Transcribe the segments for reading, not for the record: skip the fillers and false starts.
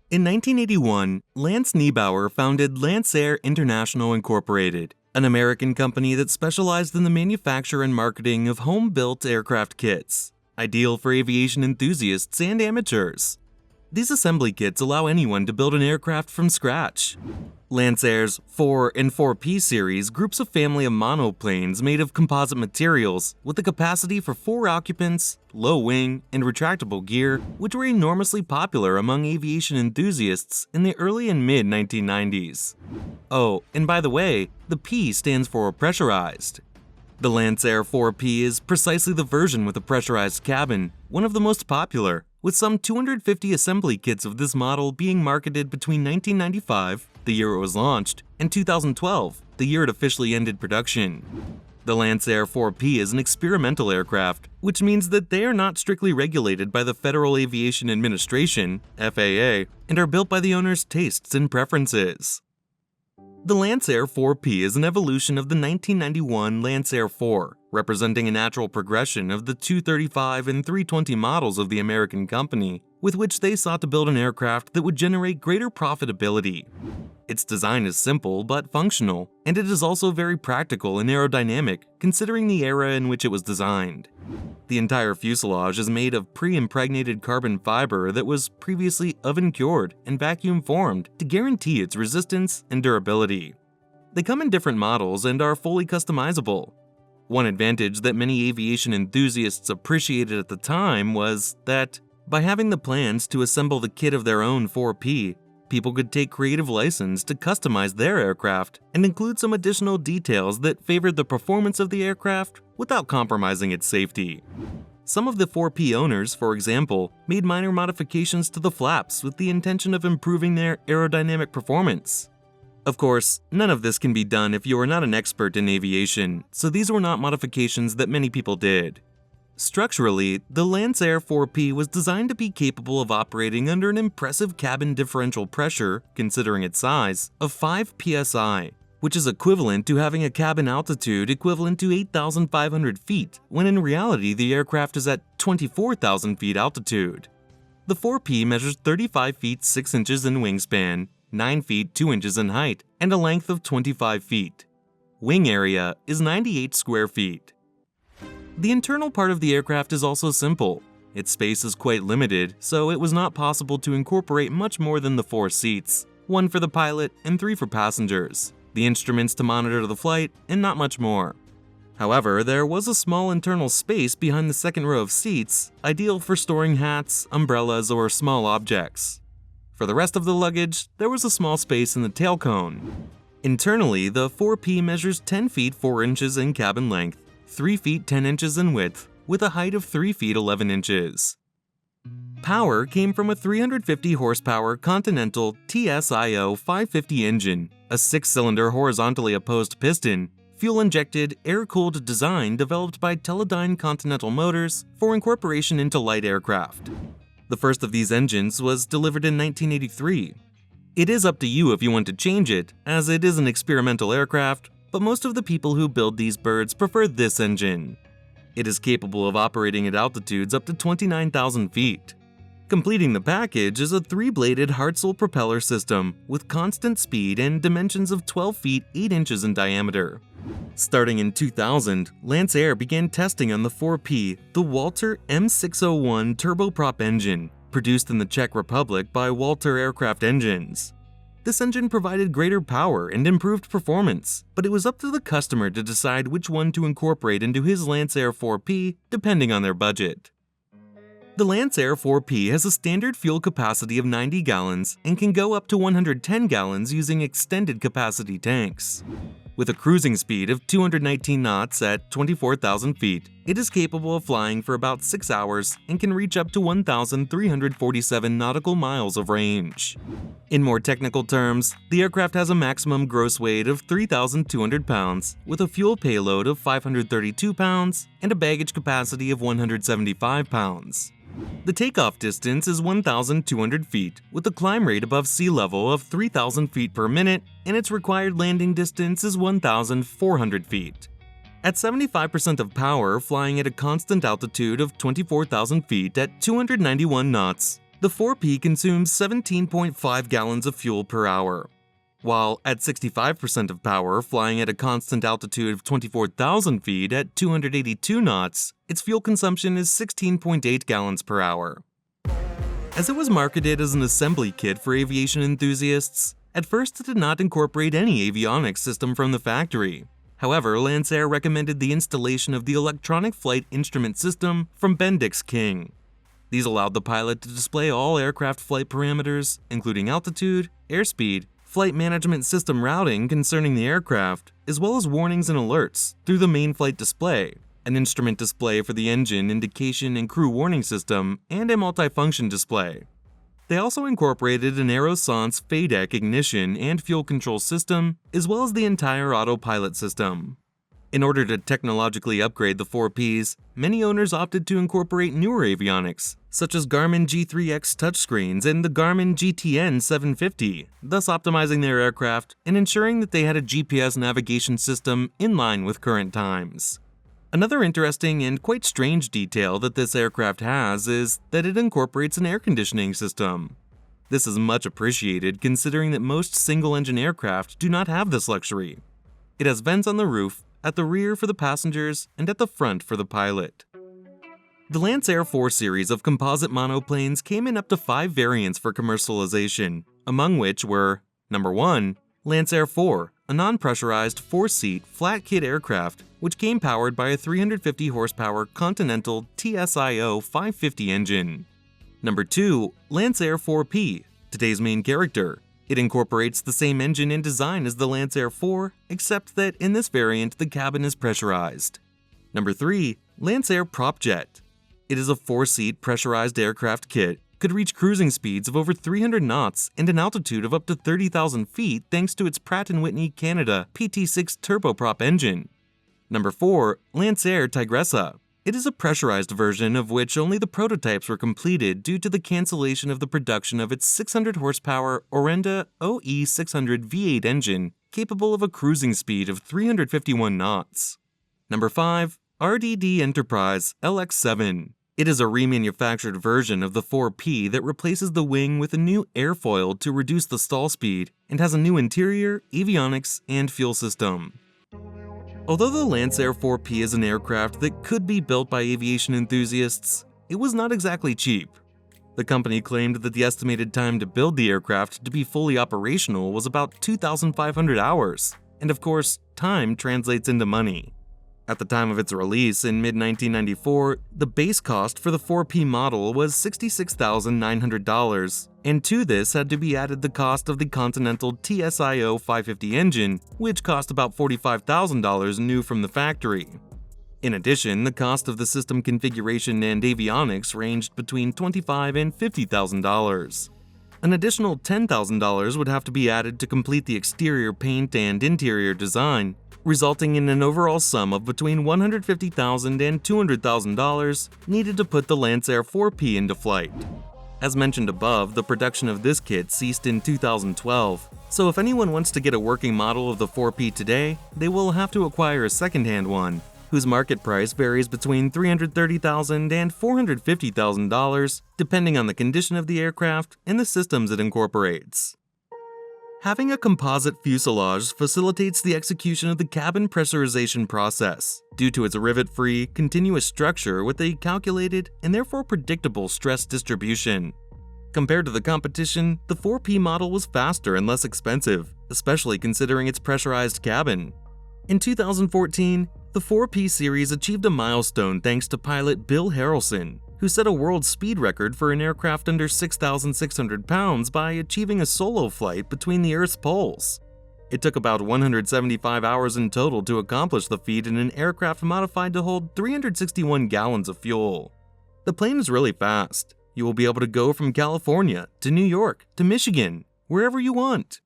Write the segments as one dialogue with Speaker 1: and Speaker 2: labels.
Speaker 1: In 1981, Lance Niebauer founded Lancair International Incorporated, an American company that specialized in the manufacture and marketing of home-built aircraft kits, ideal for aviation enthusiasts and amateurs. These assembly kits allow anyone to build an aircraft from scratch. Lancair's 4 and 4-P series groups a family of monoplanes made of composite materials with the capacity for 4 occupants, low wing, and retractable gear, which were enormously popular among aviation enthusiasts in the early and mid-1990s. Oh, and by the way, the P stands for pressurized. The Lancair 4-P is precisely the version with a pressurized cabin, one of the most popular, with some 250 assembly kits of this model being marketed between 1995, the year it was launched, and 2012, the year it officially ended production. The Lancair 4-P is an experimental aircraft, which means that they are not strictly regulated by the Federal Aviation Administration, FAA, and are built by the owner's tastes and preferences. The Lancair 4-P is an evolution of the 1991 Lancair 4, representing a natural progression of the 235 and 320 models of the American company, with which they sought to build an aircraft that would generate greater profitability. Its design is simple but functional, and it is also very practical and aerodynamic considering the era in which it was designed. The entire fuselage is made of pre-impregnated carbon fiber that was previously oven-cured and vacuum-formed to guarantee its resistance and durability. They come in different models and are fully customizable. One advantage that many aviation enthusiasts appreciated at the time was that, by having the plans to assemble the kit of their own 4-P, people could take creative license to customize their aircraft and include some additional details that favored the performance of the aircraft without compromising its safety. Some of the 4-P owners, for example, made minor modifications to the flaps with the intention of improving their aerodynamic performance. Of course, none of this can be done if you are not an expert in aviation, so these were not modifications that many people did. Structurally, the Lancair 4-P was designed to be capable of operating under an impressive cabin differential pressure, considering its size, of 5 psi, which is equivalent to having a cabin altitude equivalent to 8,500 feet, when in reality the aircraft is at 24,000 feet altitude. The 4-P measures 35 feet 6 inches in wingspan, 9 feet 2 inches in height, and a length of 25 feet. Wing area is 98 square feet. The internal part of the aircraft is also simple. Its space is quite limited, so it was not possible to incorporate much more than the 4 seats, 1 for the pilot and 3 for passengers, the instruments to monitor the flight, and not much more. However, there was a small internal space behind the second row of seats, ideal for storing hats, umbrellas, or small objects. For the rest of the luggage, there was a small space in the tail cone. Internally, the 4-P measures 10 feet 4 inches in cabin length, 3 feet 10 inches in width, with a height of 3 feet 11 inches. Power came from a 350 horsepower Continental TSIO 550 engine, a 6-cylinder horizontally opposed piston, fuel-injected, air-cooled design developed by Teledyne Continental Motors for incorporation into light aircraft. The first of these engines was delivered in 1983. It is up to you if you want to change it, as it is an experimental aircraft, but most of the people who build these birds prefer this engine. It is capable of operating at altitudes up to 29,000 feet. Completing the package is a 3-bladed Hartzell propeller system with constant speed and dimensions of 12 feet 8 inches in diameter. Starting in 2000, Lancair began testing on the 4-P the Walter M601 turboprop engine, produced in the Czech Republic by Walter Aircraft Engines. This engine provided greater power and improved performance, but it was up to the customer to decide which one to incorporate into his Lancair 4-P depending on their budget. The Lancair 4-P has a standard fuel capacity of 90 gallons and can go up to 110 gallons using extended capacity tanks. With a cruising speed of 219 knots at 24,000 feet, it is capable of flying for about 6 hours and can reach up to 1,347 nautical miles of range. In more technical terms, the aircraft has a maximum gross weight of 3,200 pounds, with a fuel payload of 532 pounds and a baggage capacity of 175 pounds. The takeoff distance is 1,200 feet, with a climb rate above sea level of 3,000 feet per minute, and its required landing distance is 1,400 feet. At 75% of power, flying at a constant altitude of 24,000 feet at 291 knots, the The 4P consumes 17.5 gallons of fuel per hour. While at 65% of power, flying at a constant altitude of 24,000 feet at 282 knots, its fuel consumption is 16.8 gallons per hour. As it was marketed as an assembly kit for aviation enthusiasts, at first it did not incorporate any avionics system from the factory. However, Lancair recommended the installation of the electronic flight instrument system from Bendix King. These allowed the pilot to display all aircraft flight parameters, including altitude, airspeed, flight management system routing concerning the aircraft, as well as warnings and alerts through the main flight display, an instrument display for the engine, indication, and crew warning system, and a multifunction display. They also incorporated an Aerosonce FADEC ignition and fuel control system, as well as the entire autopilot system. In order to technologically upgrade the 4Ps, many owners opted to incorporate newer avionics, such as Garmin G3X touchscreens and the Garmin GTN 750, thus optimizing their aircraft and ensuring that they had a GPS navigation system in line with current times. Another interesting and quite strange detail that this aircraft has is that it incorporates an air conditioning system. This is much appreciated considering that most single-engine aircraft do not have this luxury. It has vents on the roof, at the rear for the passengers, and at the front for the pilot. The Lancair IV series of composite monoplanes came in up to 5 variants for commercialization, among which were Number 1. Lancair IV, a non-pressurized 4-seat flat-kit aircraft which came powered by a 350 horsepower Continental TSIO 550 engine. Number 2. Lancair IV-P, today's main character. It incorporates the same engine and design as the Lancair IV, except that in this variant the cabin is pressurized. Number 3. Lancair PropJet. It is a 4-seat pressurized aircraft kit, could reach cruising speeds of over 300 knots and an altitude of up to 30,000 feet thanks to its Pratt & Whitney Canada PT6 turboprop engine. Number 4. Lancair Tigressa. It is a pressurized version of which only the prototypes were completed due to the cancellation of the production of its 600 horsepower Orenda OE600 V8 engine capable of a cruising speed of 351 knots. Number 5. RDD Enterprise LX7. It is a remanufactured version of the 4P that replaces the wing with a new airfoil to reduce the stall speed and has a new interior, avionics, and fuel system. Although the Lancair 4P is an aircraft that could be built by aviation enthusiasts, it was not exactly cheap. The company claimed that the estimated time to build the aircraft to be fully operational was about 2,500 hours, and of course, time translates into money. At the time of its release in mid-1994, the base cost for the 4P model was $66,900, and to this had to be added the cost of the Continental TSIO 550 engine, which cost about $45,000 new from the factory. In addition, the cost of the system configuration and avionics ranged between $25,000 and $50,000. An additional $10,000 would have to be added to complete the exterior paint and interior design, resulting in an overall sum of between $150,000 and $200,000 needed to put the Lancair 4P into flight. As mentioned above, the production of this kit ceased in 2012, so if anyone wants to get a working model of the 4P today, they will have to acquire a second-hand one, whose market price varies between $330,000 and $450,000, depending on the condition of the aircraft and the systems it incorporates. Having a composite fuselage facilitates the execution of the cabin pressurization process, due to its rivet-free, continuous structure with a calculated and therefore predictable stress distribution. Compared to the competition, the 4P model was faster and less expensive, especially considering its pressurized cabin. In 2014, the 4P series achieved a milestone thanks to pilot Bill Harrelson, who set a world speed record for an aircraft under 6,600 pounds by achieving a solo flight between the Earth's poles. It took about 175 hours in total to accomplish the feat in an aircraft modified to hold 361 gallons of fuel. The plane is really fast. You will be able to go from California to New York to Michigan, wherever you want.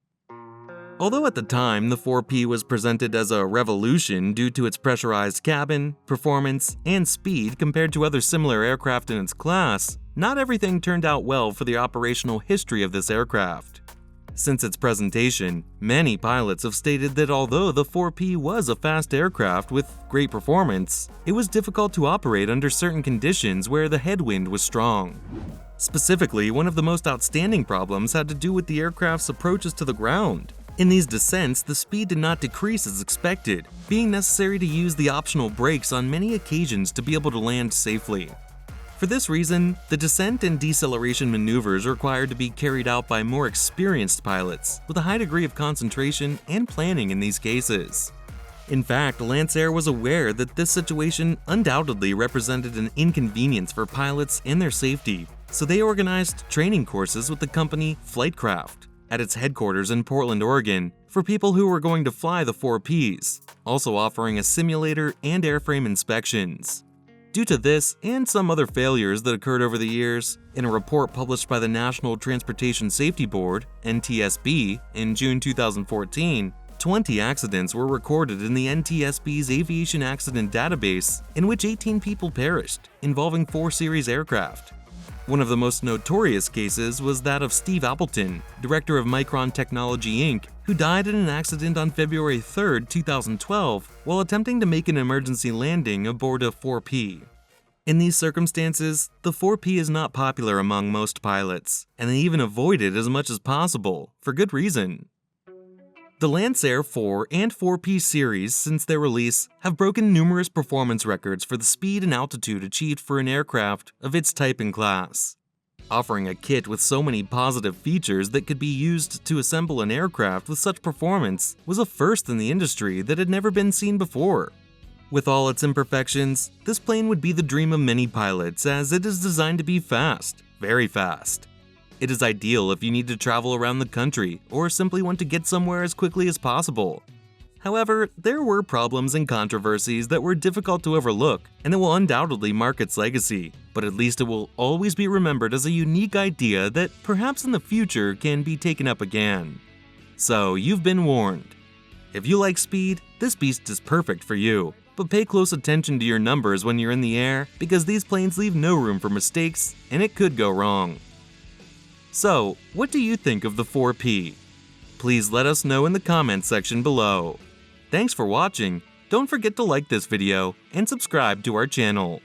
Speaker 1: Although at the time the 4P was presented as a revolution due to its pressurized cabin, performance, and speed compared to other similar aircraft in its class, not everything turned out well for the operational history of this aircraft. Since its presentation, many pilots have stated that although the 4P was a fast aircraft with great performance, it was difficult to operate under certain conditions where the headwind was strong. Specifically, one of the most outstanding problems had to do with the aircraft's approaches to the ground. In these descents, the speed did not decrease as expected, being necessary to use the optional brakes on many occasions to be able to land safely. For this reason, the descent and deceleration maneuvers required to be carried out by more experienced pilots, with a high degree of concentration and planning in these cases. In fact, Lancair was aware that this situation undoubtedly represented an inconvenience for pilots and their safety, so they organized training courses with the company Flightcraft at its headquarters in Portland, Oregon, for people who were going to fly the 4Ps, also offering a simulator and airframe inspections. Due to this and some other failures that occurred over the years, in a report published by the National Transportation Safety Board, NTSB, in June 2014, 20 accidents were recorded in the NTSB's aviation accident database, in which 18 people perished, involving 4 series aircraft. One of the most notorious cases was that of Steve Appleton, director of Micron Technology Inc., who died in an accident on February 3, 2012, while attempting to make an emergency landing aboard a 4P. In these circumstances, the 4P is not popular among most pilots, and they even avoid it as much as possible, for good reason. The Lancair IV and IV-P series, since their release, have broken numerous performance records for the speed and altitude achieved for an aircraft of its type and class. Offering a kit with so many positive features that could be used to assemble an aircraft with such performance was a first in the industry that had never been seen before. With all its imperfections, this plane would be the dream of many pilots, as it is designed to be fast, very fast. It is ideal if you need to travel around the country or simply want to get somewhere as quickly as possible. However, there were problems and controversies that were difficult to overlook, and it will undoubtedly mark its legacy, but at least it will always be remembered as a unique idea that perhaps in the future can be taken up again. So, you've been warned. If you like speed, this beast is perfect for you, but pay close attention to your numbers when you're in the air, because these planes leave no room for mistakes, and it could go wrong. So, what do you think of the 4P? Please let us know in the comments section below. Thanks for watching. Don't forget to like this video and subscribe to our channel.